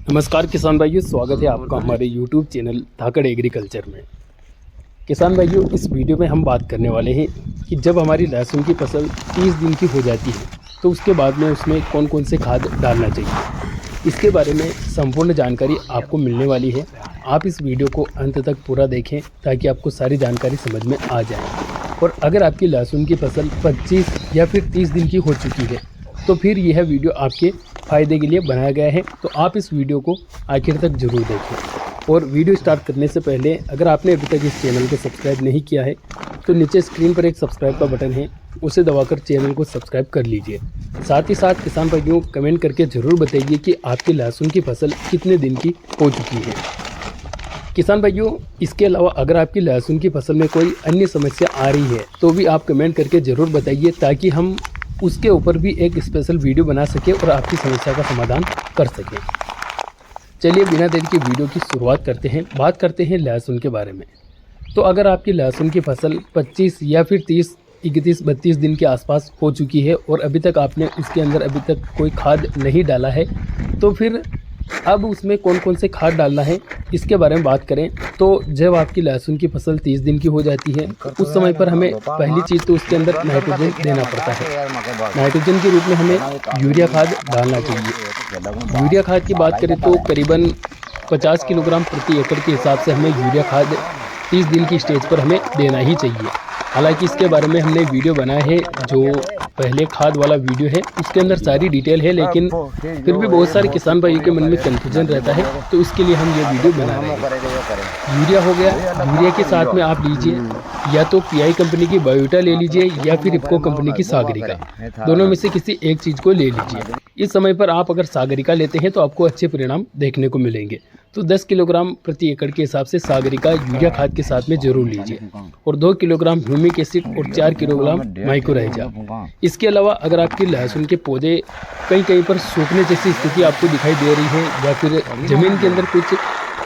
नमस्कार किसान भाइयों, स्वागत है आपका हमारे YouTube चैनल धाकड़ एग्रीकल्चर में। किसान भाइयों, इस वीडियो में हम बात करने वाले हैं कि जब हमारी लहसुन की फसल 30 दिन की हो जाती है तो उसके बाद में उसमें कौन कौन से खाद डालना चाहिए, इसके बारे में संपूर्ण जानकारी आपको मिलने वाली है। आप इस वीडियो को अंत तक पूरा देखें ताकि आपको सारी जानकारी समझ में आ जाए। और अगर आपकी लहसुन की फसल 25 या फिर 30 दिन की हो चुकी है तो फिर यह वीडियो आपके फ़ायदे के लिए बनाया गया है, तो आप इस वीडियो को आखिर तक ज़रूर देखें। और वीडियो स्टार्ट करने से पहले अगर आपने अभी तक इस चैनल को सब्सक्राइब नहीं किया है तो नीचे स्क्रीन पर एक सब्सक्राइब का बटन है, उसे दबाकर चैनल को सब्सक्राइब कर लीजिए। साथ ही साथ किसान भाइयों, कमेंट करके ज़रूर बताइए कि आपकी लहसुन की फसल कितने दिन की हो चुकी है। किसान भाइयों, इसके अलावा अगर आपकी लहसुन की फसल में कोई अन्य समस्या आ रही है तो भी आप कमेंट करके ज़रूर बताइए ताकि हम उसके ऊपर भी एक स्पेशल वीडियो बना सके और आपकी समस्या का समाधान कर सकें। चलिए बिना देरी के वीडियो की शुरुआत करते हैं। बात करते हैं लहसुन के बारे में। तो अगर आपकी लहसुन की फसल 25 या फिर 30, 31, 32 दिन के आसपास हो चुकी है और अभी तक आपने उसके अंदर अभी तक कोई खाद नहीं डाला है, तो फिर अब उसमें कौन कौन से खाद डालना है इसके बारे में बात करें। तो जब आपकी लहसुन की फसल 30 दिन की हो जाती है तो उस समय पर हमें पहली चीज़ तो उसके अंदर नाइट्रोजन देना पड़ता है। नाइट्रोजन के रूप में हमें यूरिया खाद डालना चाहिए। यूरिया खाद की बात करें तो करीबन 50 किलोग्राम प्रति एकड़ के हिसाब से हमें यूरिया खाद 30 दिन की स्टेज पर हमें देना ही चाहिए। हालांकि इसके बारे में हमने वीडियो बनाया है, जो पहले खाद वाला वीडियो है उसके अंदर सारी डिटेल है, लेकिन फिर भी बहुत सारे किसान भाइयों के मन में कन्फ्यूजन रहता है, तो इसके लिए हम ये वीडियो बना रहे हैं। यूरिया हो गया, यूरिया के साथ में आप लीजिए या तो पीआई कंपनी की बायोटा ले लीजिए या फिर इफ्को कंपनी की सागरिका, दोनों में से किसी एक चीज़ को ले लीजिए। इस समय पर आप अगर सागरिका लेते हैं तो आपको अच्छे परिणाम देखने को मिलेंगे। तो 10 किलोग्राम प्रति एकड़ के हिसाब से सागरिका यूरिया खाद के साथ में जरूर लीजिए और 2 किलोग्राम ह्यूमिक एसिड और 4 किलोग्राम माइक्रोराइजा। इसके अलावा अगर आपकी लहसुन के पौधे कहीं पर सूखने जैसी स्थिति आपको दिखाई दे रही है या फिर ज़मीन के अंदर कुछ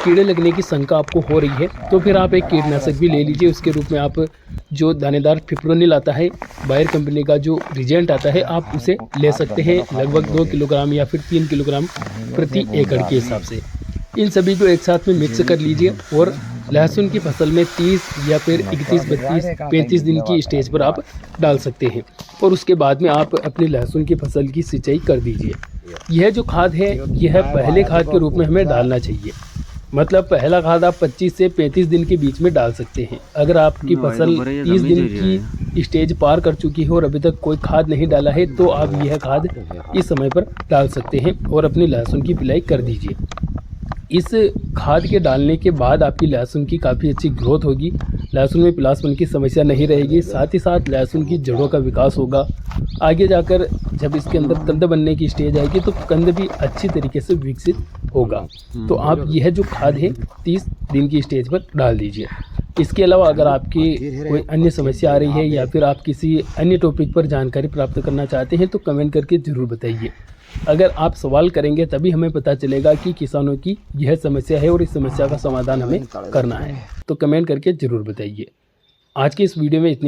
कीड़े लगने की शंका आपको हो रही है तो फिर आप एक कीटनाशक भी ले लीजिए। उसके रूप में आप जो दानेदार फिप्रोनिल आता है, बायर कंपनी का जो रिजेंट आता है, आप उसे ले सकते हैं लगभग 2 किलोग्राम या फिर 3 किलोग्राम प्रति एकड़ के हिसाब से। इन सभी को एक साथ में मिक्स कर लीजिए और लहसुन की फसल में 30 या फिर 31, 32, 35 दिन की स्टेज पर आप डाल सकते हैं और उसके बाद में आप अपनी लहसुन की फसल की सिंचाई कर दीजिए। यह जो खाद है यह पहले खाद के रूप में हमें डालना चाहिए। मतलब पहला खाद आप 25 से 35 दिन के बीच में डाल सकते हैं। अगर आपकी फसल 30 दिन की स्टेज पार कर चुकी है और अभी तक कोई खाद नहीं डाला है तो आप यह खाद इस समय पर डाल सकते हैं और अपनी लहसुन की पिलाई कर दीजिए। इस खाद के डालने के बाद आपकी लहसुन की काफ़ी अच्छी ग्रोथ होगी, लहसुन में पिलासपन की समस्या नहीं रहेगी, साथ ही साथ लहसुन की जड़ों का विकास होगा। आगे जाकर जब इसके अंदर कंद बनने की स्टेज आएगी तो कंद भी अच्छी तरीके से विकसित होगा। तो आप यह जो खाद है 30 दिन की स्टेज पर डाल दीजिए। इसके अलावा अगर आपकी कोई अन्य समस्या आ रही है या फिर आप किसी अन्य टॉपिक पर जानकारी प्राप्त करना चाहते हैं तो कमेंट करके ज़रूर बताइए। अगर आप सवाल करेंगे तभी हमें पता चलेगा कि किसानों की यह समस्या है और इस समस्या का समाधान हमें करना है। तो कमेंट करके ज़रूर बताइए। आज के इस वीडियो में इतनी